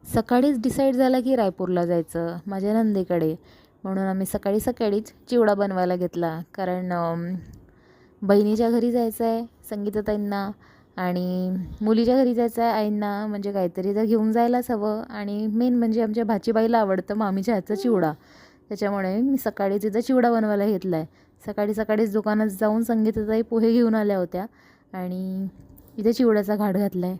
सकाळीच डिसाईड झालं की रायपूरला जायचं माझ्या नंदेकडे. म्हणून आम्ही सकाळीच चिवडा बनवायला घेतला. कारण बहिणीच्या घरी जायचं आहे संगीताताईंना आणि मुलीच्या घरी जायचं आहे आईंना. म्हणजे काहीतरी तर घेऊन जायलाच हवं. आणि मेन म्हणजे आमच्या भाचीबाईला आवडतं मामीच्या हातचा चिवडा. त्याच्यामुळे मी सकाळी तिथं चिवडा बनवायला घेतला आहे. सकाळीच दुकानात जाऊन संगीताताई पोहे घेऊन आल्या होत्या आणि इथे चिवड्याचा घाट घातला आहे.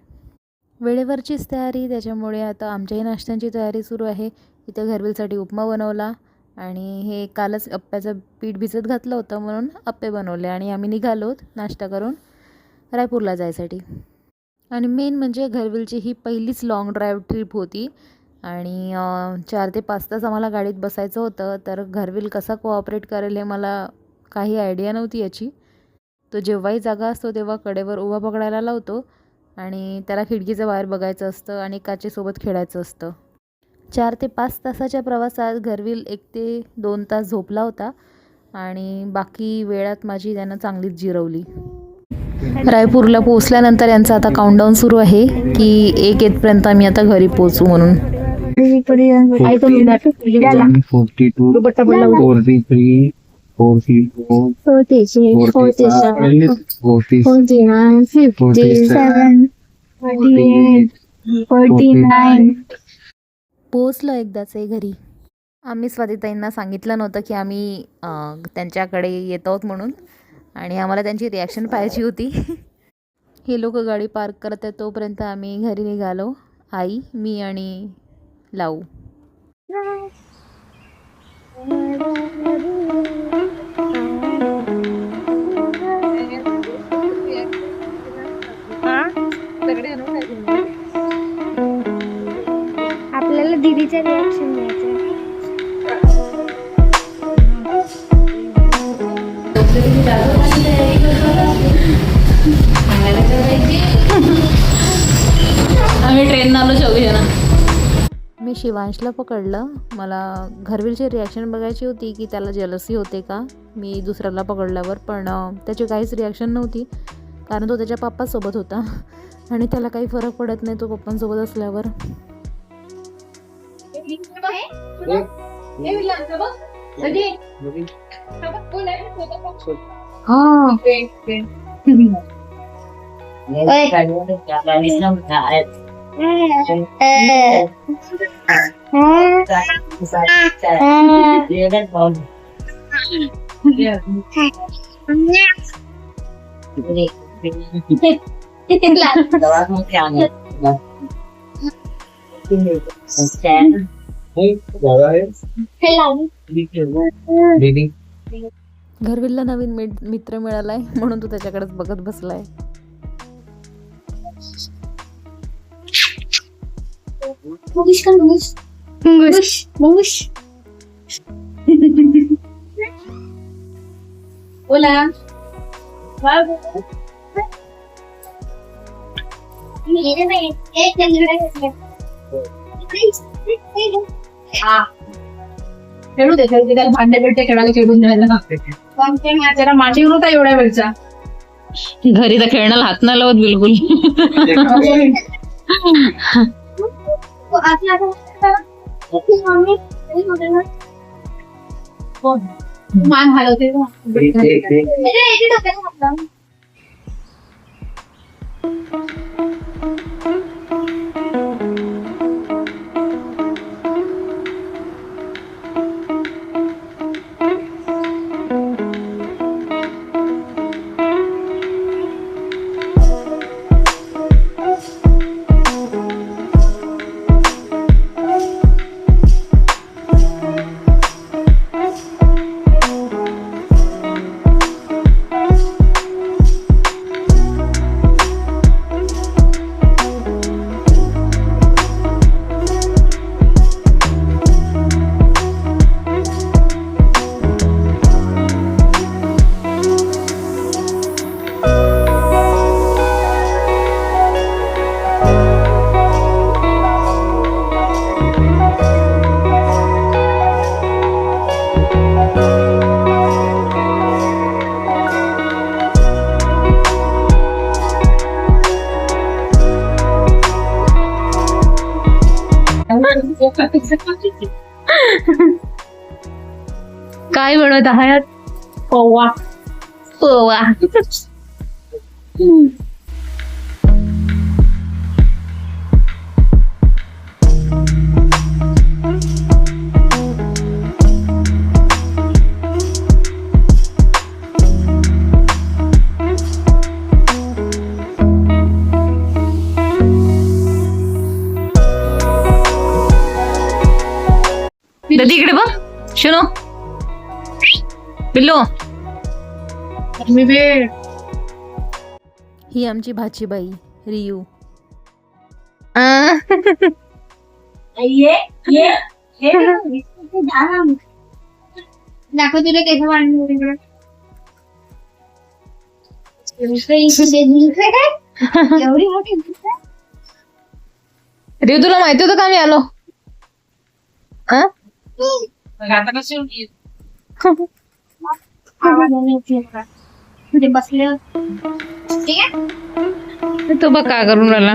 वेळेवरचीच तयारी, त्याच्यामुळे आता आमच्याही नाश्त्यांची तयारी सुरू आहे. इथे घरवेलसाठी उपमा बनवला आणि हे कालच अप्प्याचं पीठ भिजत घातलं होतं म्हणून अप्पे बनवले आणि आम्ही निघालो नाश्ता करून रायपूरला जायसाठी. आणि मेन म्हणजे घरवेलची ही पहिलीच लाँग ड्राईव्ह ट्रिप होती आणि 4 ते 5 तास आम्हाला गाडीत बसायचं होतं. तर घरवेल कसा कोऑपरेट करेल हे मला काही आयडिया नव्हती याची. तो जेव्हाही जागा असतो तेव्हा कडेवर उभा पकडायला लावतो आणि त्याला खिडकीचं बाहेर बघायचं असतं आणि काचेसोबत खेळायचं असतं. 4 ते 5 तासाच्या प्रवासात घरवेल 1 ते 2 तास झोपला होता आणि बाकी वेळात माझी त्यानं चांगलीच जिरवली. रायपूरला पोहोचल्यानंतर यांचा आता काउंटडाऊन सुरू आहे की 1 येतपर्यंत आम्ही आता घरी पोहोचू म्हणून. 49 पोहोचलो एकदाच घरी. आम्ही स्वातीताईंना सांगितलं नव्हतं की आम्ही त्यांच्याकडे येत आहोत म्हणून आणि आम्हाला त्यांची रिॲक्शन पाहायची होती. हे लोक गाडी पार्क करत आहेत तोपर्यंत आम्ही घरी निघालो. आई, मी आणि लाऊ. आपल्याला दीदीच्या रिॲक्शन द्यायचं. आम्ही ट्रेन आलो चौघीजणं. मी शिवांशला पकडलं. मला घरवेलची रिॲक्शन बघायची होती की त्याला जेलसी होते का मी दुसऱ्याला पकडल्यावर. पण त्याची काहीच रिॲक्शन नव्हती कारण तो त्याच्या पप्पासोबत होता आणि त्याला काही फरक पडत नाही तो पप्पांसोबत असल्यावर. घरवेलला नवीन मित्र मिळालाय म्हणून तो त्याच्याकडेच बघत बसलाय. Hola. खेळू दे त्याला भांडे बिंडे खेळायला खेळून द्यायला. त्याला माझी होता एवढ्या वेळचा. घरी तर खेळण्याला हात नाही लावत बिलकुल. मान हलवते. काय बनवत आहात? पोवा. पोवा. दादी इकडे बघ. शुनो पिल्लो. मी वेळ. ही आमची भाचीबाई रियू. ये ये ये दाखव तुला कसं वाढलं. एवढी मोठी रियू तुला माहिती होतं का मी आलो? आता कसं बसले ठीक आहे. तो बघ काय करून राहिला.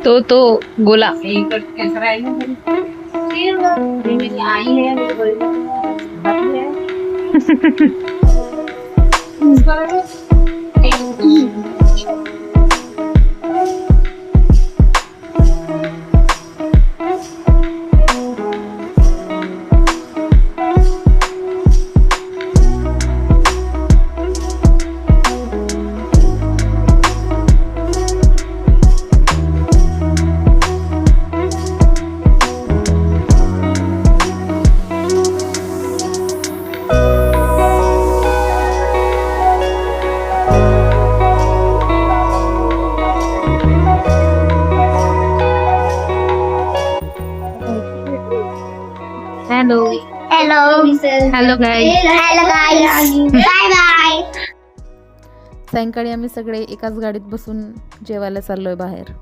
तो गोला. कैसा आई है hello Hello. Hello guys. Hello guys. Bye bye. सायंकाळी आम्ही सगळे एकाच गाडीत बसून जेवायला चाललोय बाहेर.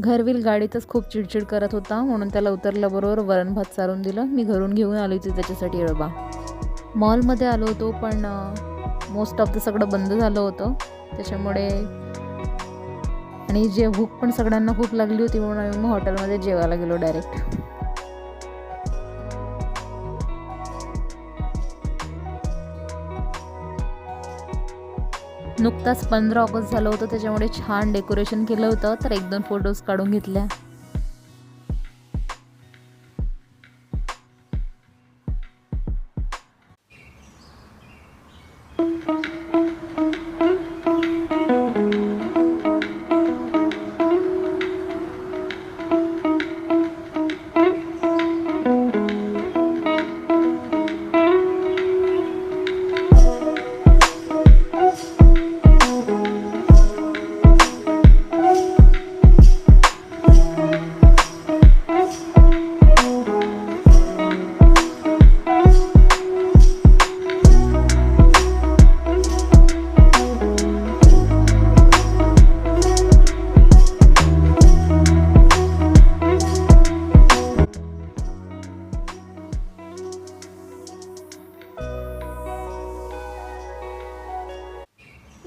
घरवील गाडीतच खूप चिडचिड करत होता, म्हणून त्याला उतरल्याबरोबर वरण भात चारून दिलं. मी घरून घेऊन आली होती त्याच्यासाठी डबा. मॉलमध्ये आलो होतो, पण मोस्ट ऑफ द सगळं बंद झालं होतं त्याच्यामुळे, आणि जे भूक पण सगळ्यांना खूप लागली होती म्हणून आम्ही मग हॉटेलमध्ये जेवायला गेलो डायरेक्ट. नुकताच 15 ऑगस्ट झालं होतं, त्याच्यामुळे छान डेकोरेशन केलं होतं, तर 1-2 फोटोज काढून घेतल्या.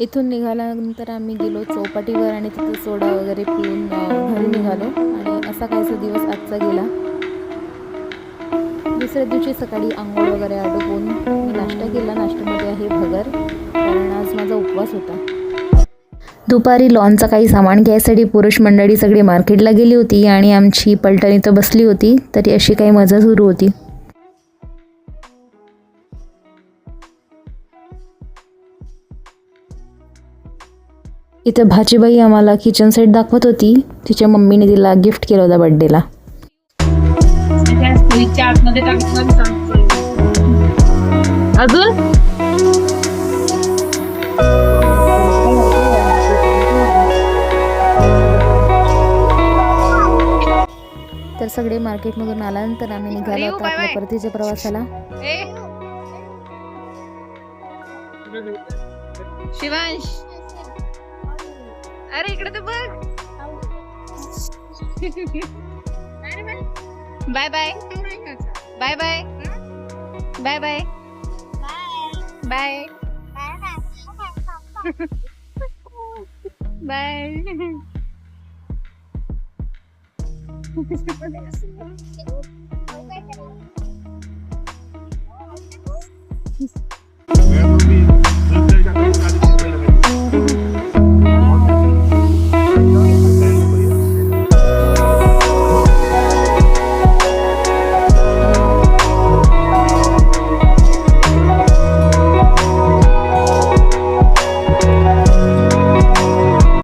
इथून निघाल्यानंतर आम्ही गेलो चौपाटीवर आणि तिथे सोडा वगैरे पिऊन घरी निघालो. आणि असा काहीसा दिवस आजचा गेला. दुसऱ्या दिवशी सकाळी आंघोळ वगैरे आटोपून मी नाश्ता केला. नाश्त्यामध्ये आहे भगर, कारण आज माझा उपवास होता. दुपारी लॉनचं काही सामान घ्यायसाठी पुरुष मंडळी सगळी मार्केटला गेली होती आणि आमची पलटण इथं बसली होती, तरी अशी काही मजा सुरू होती. इथं भाचीबाई आम्हाला किचन सेट दाखवत होती. तिच्या मम्मीने तिला गिफ्ट केलं होता बर्थडेला. आतमध्ये टाकलं अजून तर सगळे मार्केटमधून आल्यानंतर आम्ही निघालो रिऊ, होतो बाय आपल्या बाय. परतीच्या प्रवासाला. ए शिवांश, अरे इकडे तर बघ. Bye bye bye bye bye bye bye bye.